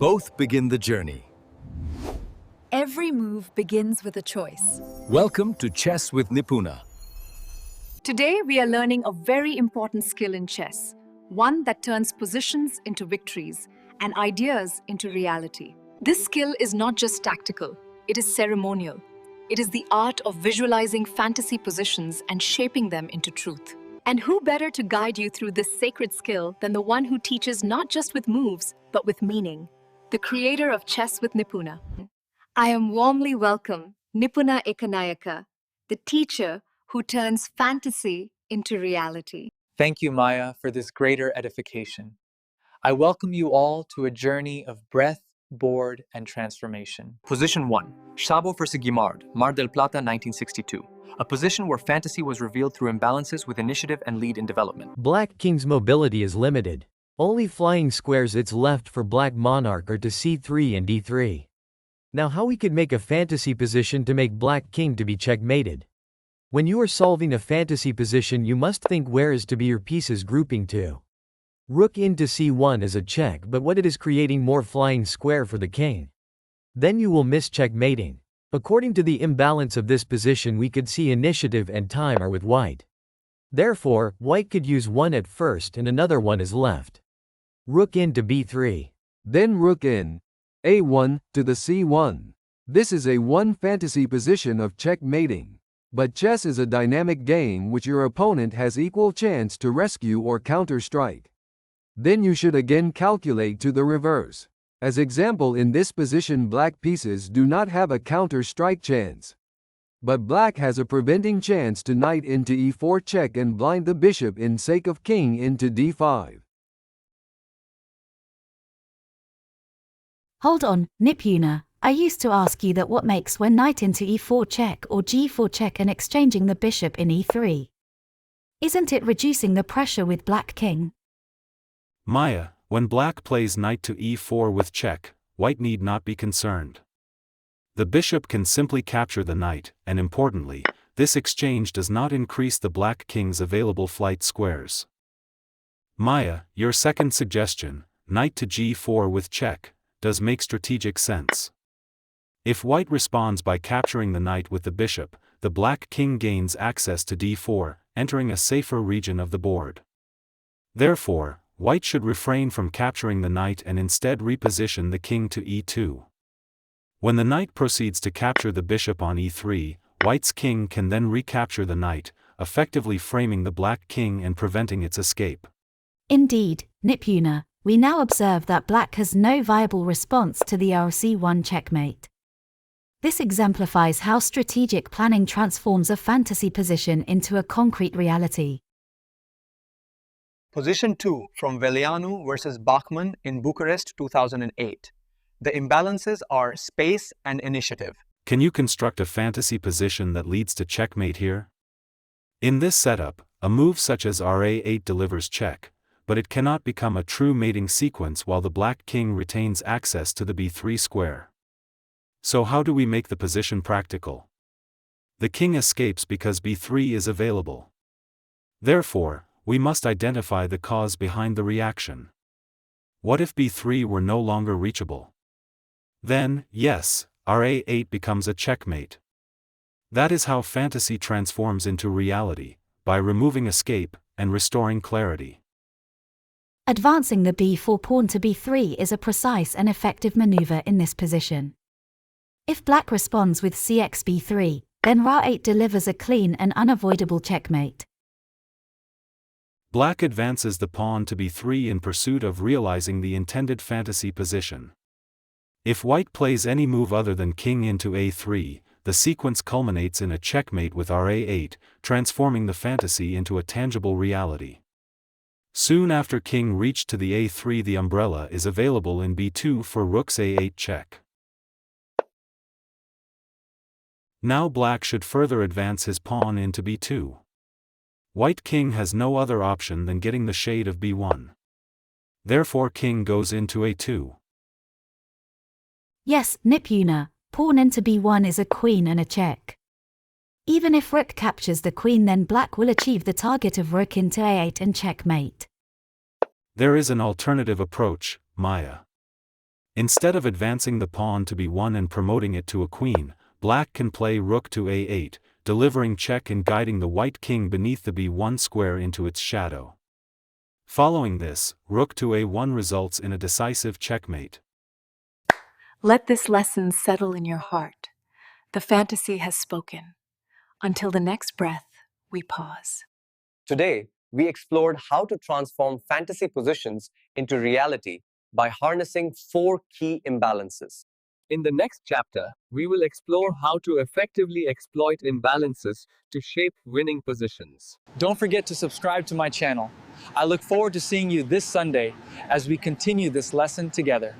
Both begin the journey. Every move begins with a choice. Welcome to Chess with Nipuna. Today, we are learning a very important skill in chess, one that turns positions into victories and ideas into reality. This skill is not just tactical, it is ceremonial. It is the art of visualizing fantasy positions and shaping them into truth. And who better to guide you through this sacred skill than the one who teaches not just with moves, but with meaning, the creator of Chess with Nipuna. I am warmly welcome Nipuna Ekanayaka, the teacher who turns fantasy into reality. Thank you, Maya, for this greater edification. I welcome you all to a journey of breath, board, and transformation. Position 1. Szabo versus Guimard, Mar del Plata, 1962. A position where fantasy was revealed through imbalances with initiative and lead in development. Black King's mobility is limited. Only flying squares its left for Black Monarch are to c3 and d3. Now how we could make a fantasy position to make Black King to be checkmated? When you are solving a fantasy position, you must think where is to be your pieces grouping to. Rook into c1 is a check, but what it is creating more flying square for the king. Then you will miss checkmating. According to the imbalance of this position, we could see initiative and time are with white. Therefore, white could use one at first and another one is left. Rook into b3. Then rook in a1 to the c1. This is a one fantasy position of checkmating. But chess is a dynamic game which your opponent has equal chance to rescue or counter-strike. Then you should again calculate to the reverse. As example, in this position black pieces do not have a counter-strike chance. But black has a preventing chance to knight into e4 check and blind the bishop in sake of king into d5. Hold on, Nipuna. I used to ask you that what makes when knight into e4 check or g4 check and exchanging the bishop in e3? Isn't it reducing the pressure with Black King? Maya, when black plays knight to e4 with check, white need not be concerned. The bishop can simply capture the knight, and importantly, this exchange does not increase the Black King's available flight squares. Maya, your second suggestion, knight to g4 with check, does make strategic sense. If white responds by capturing the knight with the bishop, the Black King gains access to d4, entering a safer region of the board. Therefore, white should refrain from capturing the knight and instead reposition the king to e2. When the knight proceeds to capture the bishop on e3, white's king can then recapture the knight, effectively framing the Black King and preventing its escape. Indeed, Nipuna, we now observe that black has no viable response to the RC1 checkmate. This exemplifies how strategic planning transforms a fantasy position into a concrete reality. Position 2 from Velianu versus Bachmann in Bucharest, 2008. The imbalances are space and initiative. Can you construct a fantasy position that leads to checkmate here? In this setup, a move such as Ra8 delivers check, but it cannot become a true mating sequence while the Black King retains access to the b3 square. So how do we make the position practical? The king escapes because b3 is available. Therefore, we must identify the cause behind the reaction. What if b3 were no longer reachable? Then, yes, Ra8 becomes a checkmate. That is how fantasy transforms into reality, by removing escape and restoring clarity. Advancing the b4 pawn to b3 is a precise and effective maneuver in this position. If black responds with cx b3, then Ra8 delivers a clean and unavoidable checkmate. Black advances the pawn to b3 in pursuit of realizing the intended fantasy position. If white plays any move other than king into a3, the sequence culminates in a checkmate with Ra8, transforming the fantasy into a tangible reality. Soon after king reached to the a3, the umbrella is available in b2 for rook's a8 check. Now black should further advance his pawn into b2. White king has no other option than getting the shade of b1. Therefore king goes into a2. Yes, Nipuna, pawn into b1 is a queen and a check. Even if rook captures the queen, then black will achieve the target of rook into a8 and checkmate. There is an alternative approach, Maya. Instead of advancing the pawn to b1 and promoting it to a queen, black can play rook to a8, delivering check and guiding the white king beneath the b1 square into its shadow. Following this, rook to a1 results in a decisive checkmate. Let this lesson settle in your heart. The fantasy has spoken. Until the next breath, we pause. Today, we explored how to transform fantasy positions into reality by harnessing 4 key imbalances. In the next chapter, we will explore how to effectively exploit imbalances to shape winning positions. Don't forget to subscribe to my channel. I look forward to seeing you this Sunday as we continue this lesson together.